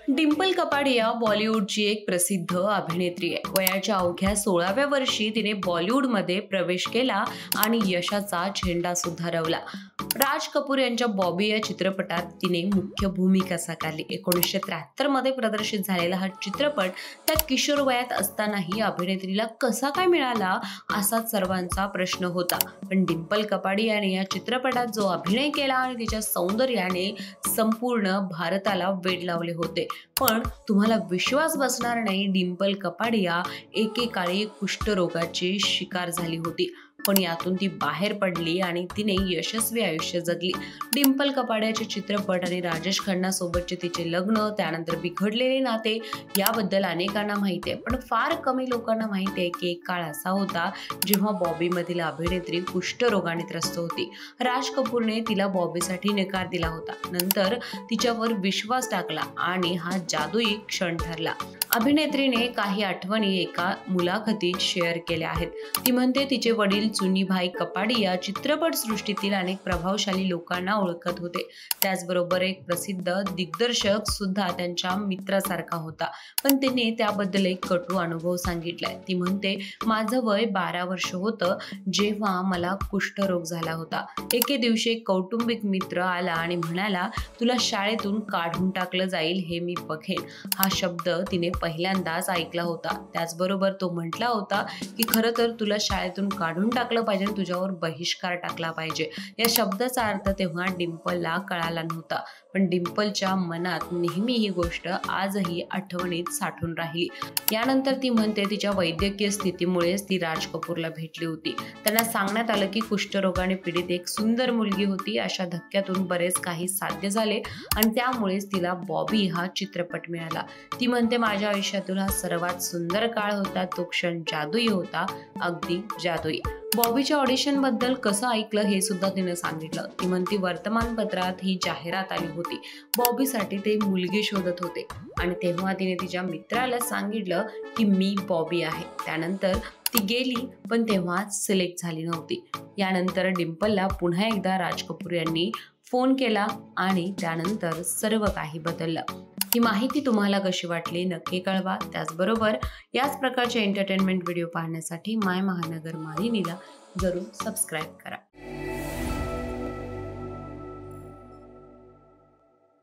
डिंपल कपाडिया बॉलिवूडची एक प्रसिद्ध अभिनेत्री आहे। वयाच्या अवघ्या 16व्या वर्षी तिने बॉलिवूडमध्ये प्रवेश केला आणि यशाचा झेंडा सुद्धा रोवला। राज कपूर यांच्या बॉबी या चित्रपटात तिने मुख्य भूमिका साकारली। 1973 मध्ये प्रदर्शित झालेला हा चित्रपट त्या किशोर वयात असतानाही अभिनेत्रीला कसा काय मिळाला असा सर्वांचा प्रश्न होता। पण डिंपल कपाडियाने या चित्रपटात जो अभिनय केला आणि तिच्या सौंदर्याने संपूर्ण भारताला वेड लावले होते। पण तुम्हाला विश्वास बसणार नाही, डिंपल कपाडिया एकेकाळी कुष्ठरोगाची शिकार झाली होती, पण यातून ती बाहेर पडली आणि तिने यशस्वी आयुष्य जगली। डिंपल कपाडियाचे चित्रपट आणि राजेश खन्ना सोबतचे तिचे लग्न, त्यानंतर बिघडलेले नाते याबद्दल अनेकांना माहिती आहे, पण फार कमी लोकांना माहिती आहे की एक काळ असा होता जेव्हा बॉबीमधील अभिनेत्री कुष्ठरोगाने त्रस्त होती। राज कपूरने तिला बॉबीसाठी नकार दिला होता, नंतर तिच्यावर विश्वास टाकला आणि हा जादुई क्षण ठरला। अभिनेत्रीने काही आठवणी एका मुलाखतीत शेअर केल्या आहेत। ती म्हणते, तिचे वडील चुनीभाई कपाडिया चित्रपट सृष्टीतील अनेक प्रभावशाली लोकांना ओळखत होते, त्याचबरोबर एक प्रसिद्ध दिग्दर्शक सुद्धा त्यांच्या मित्रासारखा होता, पण त्यांनी त्याबद्दल एक कटू अनुभव सांगितलाय। ती म्हणते, माझं वय 12 वर्ष होतं जेव्हा मला कुष्ठरोग झाला होता। एके दिवशी एक कौटुंबिक मित्र आला आणि म्हणाला, तुला शाळेतून काढून टाकलं जाईल हे मी बघेन। हा शब्द तिने पहिल्यांदाच ऐकला होता। त्याचबरोबर तो म्हटला होता की खरं तर तुला शाळेतून काढून टाकलं पाहिजे, तुझ्यावर बहिष्कार टाकला पाहिजे। या शब्दाचा अर्थ तेव्हा डिंपलला कळाला नव्हता, पण डिंपलच्या मनात नेहमी ही गोष्ट आजही आठवणीत साठून राहिली। यानंतर ती म्हणते, तिच्या वैद्यकीय स्थितीमुळेच ती राज कपूरला भेटली होती। त्यांना सांगण्यात आलं की कुष्ठरोगाने पीडित एक सुंदर मुलगी होती। अशा धक्क्यातून बरेच काही साध्य झाले आणि त्यामुळेच तिला बॉबी हा चित्रपट मिळाला। ती म्हणते, माझ्या आयुष्यातील हा सर्वात सुंदर काळ होता, तो क्षण जादुई होता, अगदी जादुई। बॉबीच्या ऑडिशन बद्दल कसं ऐकलं हे सुद्धा तिने सांगितलं। ती म्हणती, वर्तमानपत्रात ही जाहिरात आली होती, बॉबीसाठी ते मुलगी शोधत होते आणि तेव्हा तिने तिच्या मित्राला सांगितलं की मी बॉबी आहे। त्यानंतर ती गेली, पण तेव्हा सिलेक्ट झाली नव्हती। यानंतर डिंपलला पुन्हा एकदा राज कपूर यांनी फोन केला आणि त्यानंतर सर्व काही बदललं। ही माहिती तुम्हाला कशी वाटली नक्की कळवा। त्याचबरोबर याच प्रकारचे एंटरटेनमेंट व्हिडिओ पाहण्यासाठी माय महानगर मालिनीला जरूर सबस्क्राईब करा।